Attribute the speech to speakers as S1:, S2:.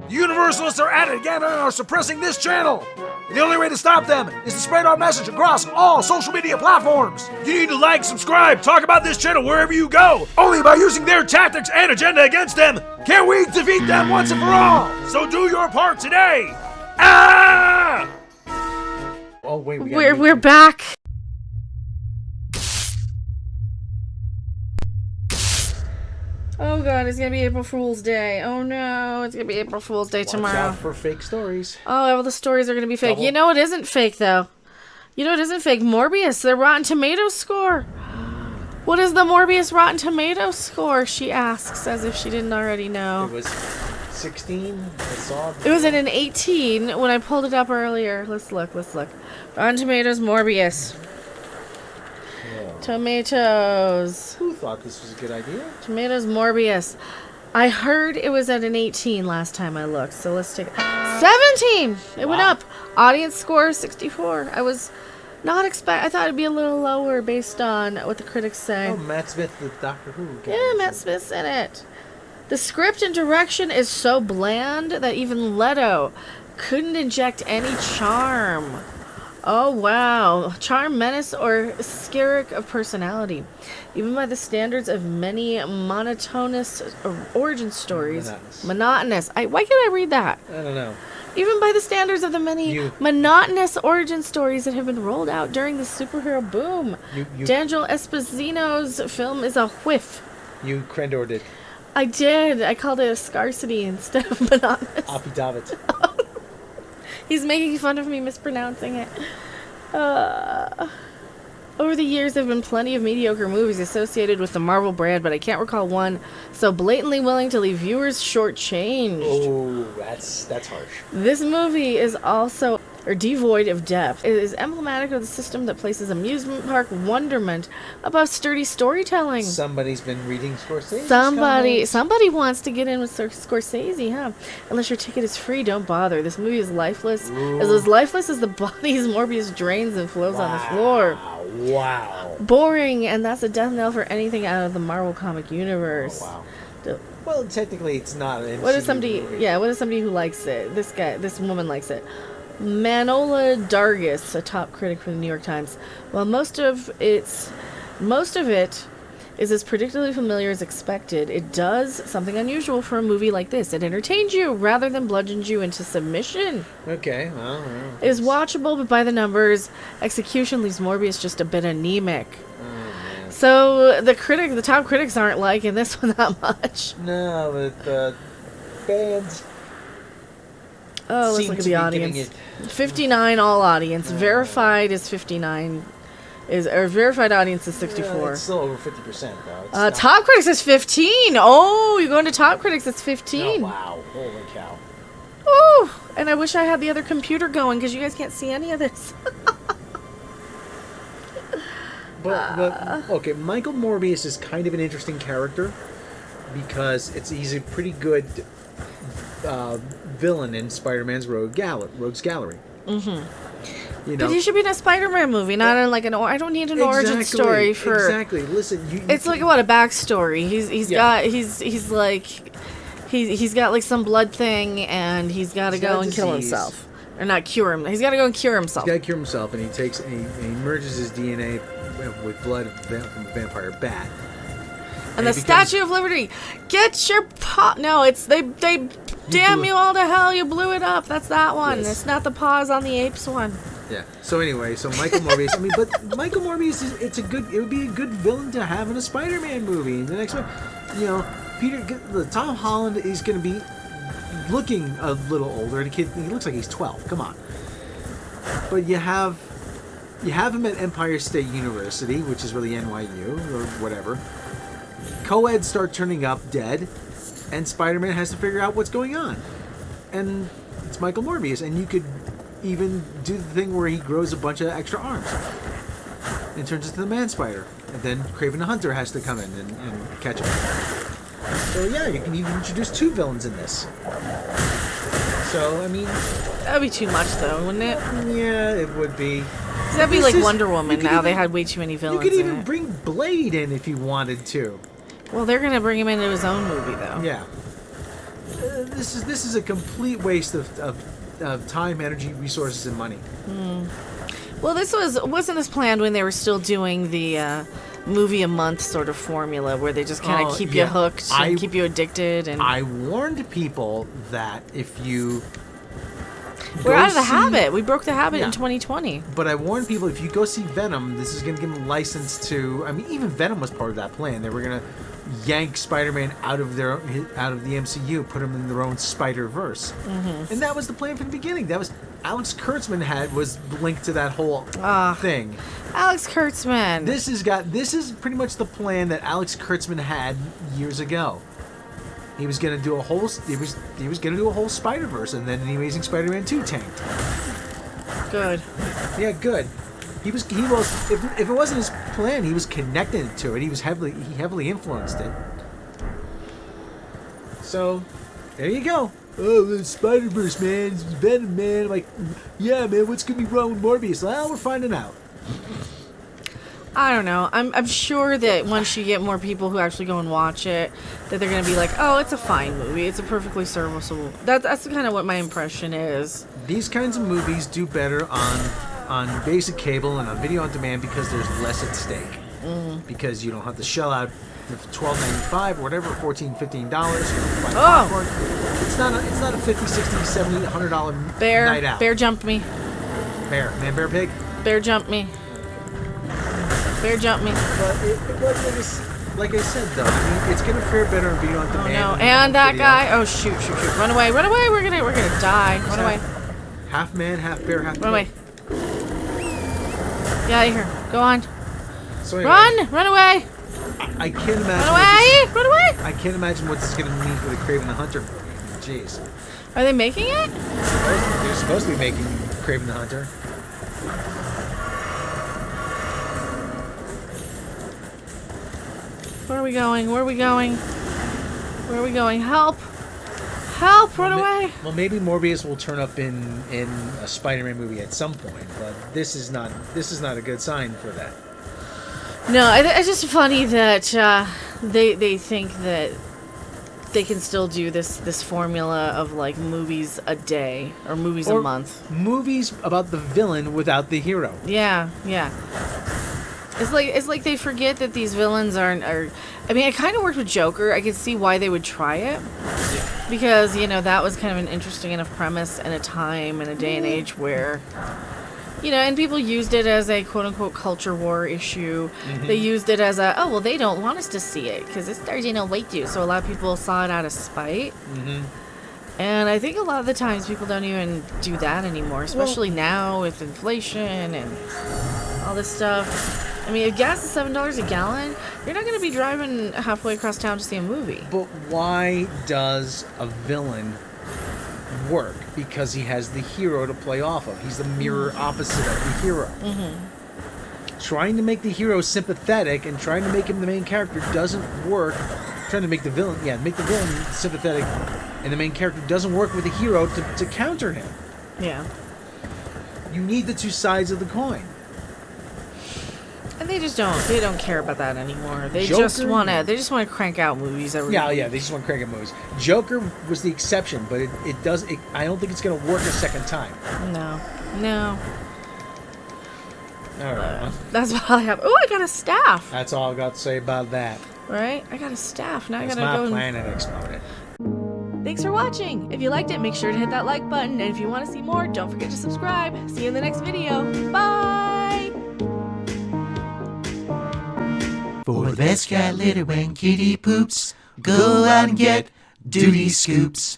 S1: The Universalists are at it again and are suppressing this channel. And the only way to stop them is to spread our message across all social media platforms. You need to like, subscribe, talk about this channel wherever you go. Only by using their tactics and agenda against them can we defeat them once and for all. So do your part today. Ah!
S2: Oh wait,
S3: we're back. Oh god, it's gonna be April Fool's Day. Oh no, it's gonna be April Fool's Day tomorrow.
S2: Watch out for fake stories.
S3: Oh, well, the stories are gonna be fake. You know what isn't fake though? You know what isn't fake? Morbius, the Rotten Tomatoes score. What is the Morbius Rotten Tomatoes score? She asks, as if she didn't already know.
S2: It was 16. I saw
S3: it was at an 18 when I pulled it up earlier. Let's look. Rotten Tomatoes, Morbius. Tomatoes.
S2: Who thought this was a good idea?
S3: Tomatoes, Morbius. I heard it was at an 18 last time I looked, so let's take 17. It went up. Audience score 64. I was not I thought it'd be a little lower based on what the critics say.
S2: Oh, Matt Smith, the Doctor Who guy.
S3: Yeah, Matt Smith's in it. The script and direction is so bland that even Leto couldn't inject any charm. Oh wow, charm, menace, or skerrick of personality. Even by the standards of many monotonous origin stories. Monotonous. Why can't I read that?
S2: I don't know.
S3: Even by the standards of the many monotonous origin stories that have been rolled out during the superhero boom. Daniel Esposito's film is a whiff.
S2: You Crendor did.
S3: I did. I called it a scarcity instead of monotonous.
S2: Affidavit.
S3: He's making fun of me mispronouncing it. Over the years, there have been plenty of mediocre movies associated with the Marvel brand, but I can't recall one so blatantly willing to leave viewers shortchanged.
S2: Oh, that's harsh.
S3: This movie is also devoid of depth. It is emblematic of the system that places amusement park wonderment above sturdy storytelling.
S2: Somebody's been reading Scorsese.
S3: Somebody wants to get in with Scorsese, huh? Unless your ticket is free, don't bother. This movie is lifeless.
S2: Ooh.
S3: As lifeless as the bodies Morbius drains and flows on the floor.
S2: Wow.
S3: Boring, and that's a death knell for anything out of the Marvel comic universe.
S2: Oh, wow. Well, technically, it's not an MCU
S3: What is somebody?
S2: movie.
S3: Yeah, what is somebody who likes it? This woman likes it. Manola Dargis, a top critic for the New York Times. While most of it is as predictably familiar as expected, it does something unusual for a movie like this. It entertains you rather than bludgeons you into submission.
S2: Okay, well.
S3: It is watchable, but by the numbers, execution leaves Morbius just a bit anemic.
S2: Oh, man.
S3: So the top critics aren't liking this one that much.
S2: No, but the fans.
S3: Oh, let's look at the audience. 59 all audience. Verified is 59. Verified audience is 64.
S2: It's still over 50% though.
S3: Top critics is 15. Oh, you're going to top critics. It's 15.
S2: Oh, wow. Holy cow.
S3: Ooh, and I wish I had the other computer going because you guys can't see any of this.
S2: But okay, Michael Morbius is kind of an interesting character because he's a pretty good villain in Spider-Man's Rogues Gallery. Mm-hmm. You know,
S3: but he should be in a Spider-Man movie, not in like I don't need an origin story for.
S2: Exactly. Listen,
S3: it's like what a backstory. He's got like some blood thing, and he's got to go and kill himself, or not cure him. He's got to go and cure himself.
S2: He's got to cure himself, and he merges his DNA with blood from a vampire bat.
S3: And the Statue of Liberty. Get your No, it's they damn you all to hell. You blew it up. That's that one. Yes. It's not the Paws on the Apes one.
S2: Yeah. So anyway, Michael Morbius. But Michael Morbius it would be a good villain to have in a Spider-Man movie. The next one, Tom Holland is going to be looking a little older. He looks like he's 12. Come on. But you have him at Empire State University, which is really NYU or whatever. Co-eds start turning up dead, and Spider-Man has to figure out what's going on. And it's Michael Morbius, and you could even do the thing where he grows a bunch of extra arms and turns into the Man-Spider. And then Kraven the Hunter has to come in and catch him. So yeah, you can even introduce two villains in this. So,
S3: that'd be too much though, wouldn't it?
S2: Yeah, it would be.
S3: That'd be like Wonder Woman now. They had way too many villains.
S2: You could even bring Blade in if you wanted to.
S3: Well, they're going to bring him into his own movie, though.
S2: Yeah. this is a complete waste of time, energy, resources, and money.
S3: Well, wasn't this planned when they were still doing the movie a month sort of formula where they just kind of keep you hooked and keep you addicted? And
S2: I warned people that if you
S3: we're out of the habit. We broke the habit in 2020.
S2: But I warned people, if you go see Venom, this is going to give them license to... I mean, even Venom was part of that plan. They were going to yank Spider-Man out of the MCU, put him in their own Spider-Verse. Mm-hmm. And that was the plan from the beginning. That was... Alex Kurtzman was linked to that whole thing.
S3: Alex Kurtzman.
S2: This is pretty much the plan that Alex Kurtzman had years ago. He was gonna do a whole. He was gonna do a whole Spider-Verse, and then the Amazing Spider-Man 2 tanked.
S3: Good.
S2: Yeah, good. He was. If it wasn't his plan, he was connected to it. He heavily influenced it. So, there you go. Oh, the Spider-Verse, man. It's Venom, man. I'm like, yeah, man. What's gonna be wrong with Morbius? Well, we're finding out.
S3: I don't know. I'm sure that once you get more people who actually go and watch it, that they're going to be like, oh, it's a fine movie. It's a perfectly serviceable. That's kind of what my impression is.
S2: These kinds of movies do better on basic cable and on video on demand because there's less at stake. Because you don't have to shell out $12.95 or whatever, $14, $15 for popcorn. It's not a $50, $60, $70, $100 night out.
S3: Bear jumped me.
S2: Bear pig.
S3: Bear jumped me. Bear jump me.
S2: But like I said, though, I mean, it's gonna fare better on video on demand.
S3: Oh no! And that guy! Oh shoot! Run away! We're gonna die! Run away!
S2: Half man, half bear, half.
S3: Run away! Get out of here! Go on!
S2: So anyway,
S3: Run away!
S2: I can't imagine.
S3: Run away!
S2: I can't imagine what this is gonna mean for the Kraven the Hunter. Jeez.
S3: Are they making it?
S2: They're supposed to be making Kraven the Hunter.
S3: Where are we going? Help! Run away!
S2: Well, maybe Morbius will turn up in a Spider-Man movie at some point, but this is not a good sign for that.
S3: No, it's just funny that they think that they can still do this formula of like movies a day or movies a month.
S2: Movies about the villain without the hero.
S3: Yeah. It's like they forget that these villains aren't. I mean, it kind of worked with Joker. I could see why they would try it, because that was kind of an interesting enough premise and a time and a day and age where, and people used it as a quote unquote culture war issue. Mm-hmm. They used it as they don't want us to see it because it's starting to wait you. So a lot of people saw it out of spite. Mm-hmm. And I think a lot of the times people don't even do that anymore, especially now with inflation and all this stuff. I mean, if gas is $7 a gallon, you're not going to be driving halfway across town to see a movie.
S2: But why does a villain work? Because he has the hero to play off of. He's the mirror opposite of the hero. Mm-hmm. Trying to make the hero sympathetic and trying to make him the main character doesn't work. Trying to make the villain sympathetic, and the main character doesn't work with the hero to counter him.
S3: Yeah.
S2: You need the two sides of the coin.
S3: And they don't care about that anymore. They just want to crank out movies every week.
S2: Yeah, they just want to crank out movies. Joker was the exception, but I don't think it's going to work a second time.
S3: No.
S2: All right.
S3: That's all I have. Oh, I got a staff.
S2: That's all I got to say about that.
S3: Right? I got a staff. Now
S2: That's
S3: I got to go.
S2: My planet exploded.
S3: Thanks for watching. If you liked it, make sure to hit that like button. And if you want to see more, don't forget to subscribe. See you in the next video. Bye!
S4: For the best cat litter when kitty poops, go out and get duty scoops.